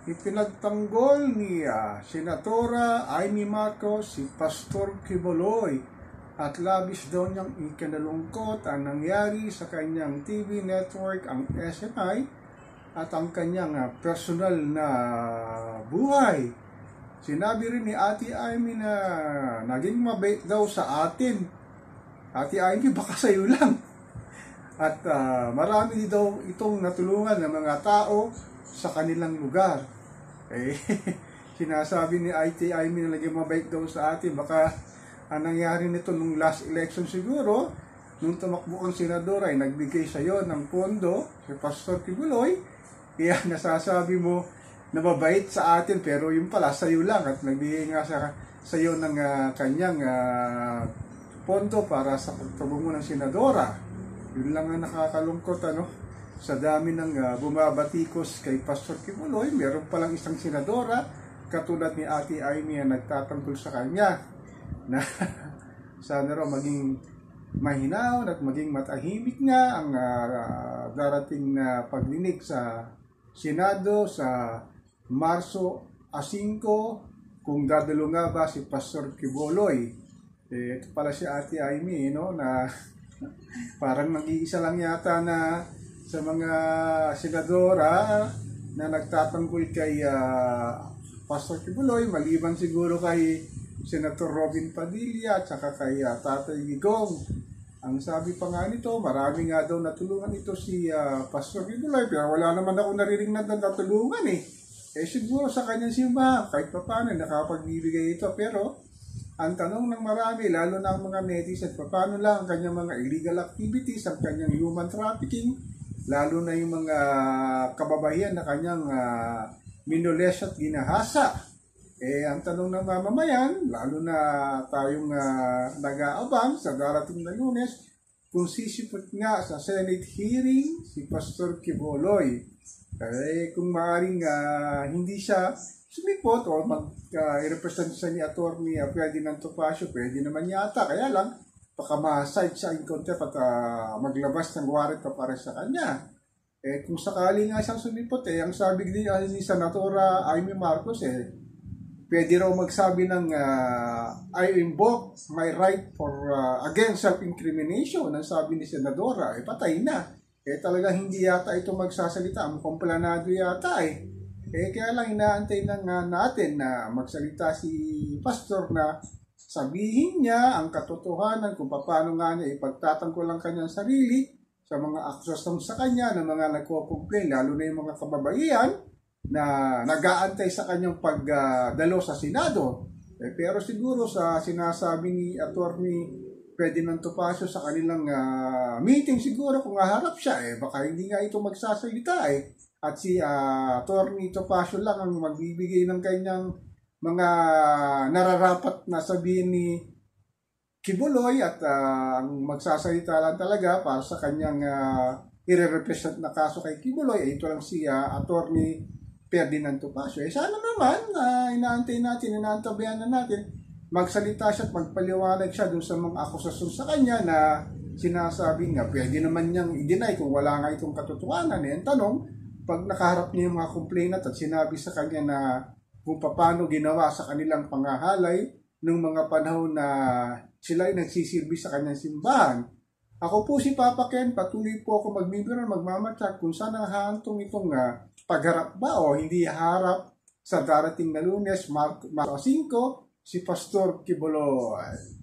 Ipinagtanggol ni Senatora Amy Marcos si Pastor Quiboloy at labis daw niyang ikinalungkot ang nangyari sa kanyang TV network, ang SMI, at ang kanyang personal na buhay. Sinabi rin ni Ate Amy na naging mabait daw sa atin. Ate Amy, baka sa'yo lang. At marami daw itong natulungan ng mga tao sa kanilang lugar. Sinasabi ni Ate Amy na naging mabait daw sa atin. Baka ang nangyari nito nung last election siguro, nung tumakbo ang senador ay nagbigay sa iyo ng pondo, si Pastor Quiboloy, kaya nasasabi mo na mabait sa atin, pero yung pala sa iyo lang, at nagbigay nga sa iyo ng kanyang pondo para sa pagtubo mo ng senadora. Yun lang ang nakakalungkot, sa dami ng bumabatikos kay Pastor Quiboloy, meron palang isang senadora katulad ni Ate Amy na nagtatanggol sa kanya na sana raw maging mahinaw at maging matahimik nga ang darating na paglinig sa Senado sa Marso 5 kung dadalo nga ba si Pastor Quiboloy. Ito pala si Ate Amy, na parang nag-iisa lang yata na sa mga senadora na nagtatanggol kay Pastor Quiboloy, maliban siguro kay Senator Robin Padilla at saka kay Tatay Digong. Ang sabi pa nga nito, marami nga daw natulungan ito si Pastor Quiboloy, pero wala naman ako naririnig na natulungan siguro sa kanyang simbahan, kahit pa paano nakapagbibigay ito. Pero ang tanong ng marami, lalo na ang mga netizens, paano lang ang kanyang mga illegal activities, ang kanyang human trafficking, lalo na yung mga kababayan na kanyang minoles at ginahasa. Ang tanong ng mamamayan, lalo na tayong nag-aabang sa darating na Lunes, kung sisipot nga sa Senate hearing si Pastor Quiboloy. Kung maaaring hindi siya sumipot o mag-represent siya ni Atty. Ferdinand Topacio, pwede naman yata. Kaya lang, baka ma-side siya in contempt at maglabas ng warrant para sa kanya. Kung sakali nga siyang sumipot, ang sabi din ni Senatora Amy Marcos, pwede raw magsabi ng I invoke my right for against self-incrimination. Ang sabi ni Senadora, patay na. Talaga hindi yata ito magsasalita. Ang komplanado yata kaya lang inaantay na natin na magsalita si Pastor na sabihin niya ang katotohanan kung paano nga niya ipagtatanggol ang kanyang sarili sa mga akusasyon sa kanya ng mga nagko-complain, lalo na yung mga kababaihan na nag-aantay sa kanyang pagdalo sa Senado. Pero siguro sa sinasabi ni Atty. Ferdinand Topacio sa kanilang meeting, siguro kung haharap siya, baka hindi nga ito magsasalita At si Atty. Topacio lang ang magbibigay ng kanyang mga nararapat na sabihin ni Quiboloy at ang magsasalita lang talaga para sa kanyang i-represent na kaso kay Quiboloy, ito lang si Atty. Ferdinand Topacio. Sana naman inaantay natin, inaantabayan na natin, magsalita siya at magpaliwanag siya dun sa mga akusasyon sa kanya na sinasabi nga, pwede naman niyang i-deny kung wala nga itong katotohanan. Ang tanong, pag nakaharap niya yung mga complainant at sinabi sa kanya na kung paano ginawa sa kanilang pangahalay ng mga panahon na sila ay nagsisilbi sa kanyang simbahan. Ako po si Papa Ken, patuloy po ako magbibiro, magmamatsak kung saan hahantong itong pagharap ba o hindi harap sa darating na Lunes, Marso 5, si Pastor Quiboloy.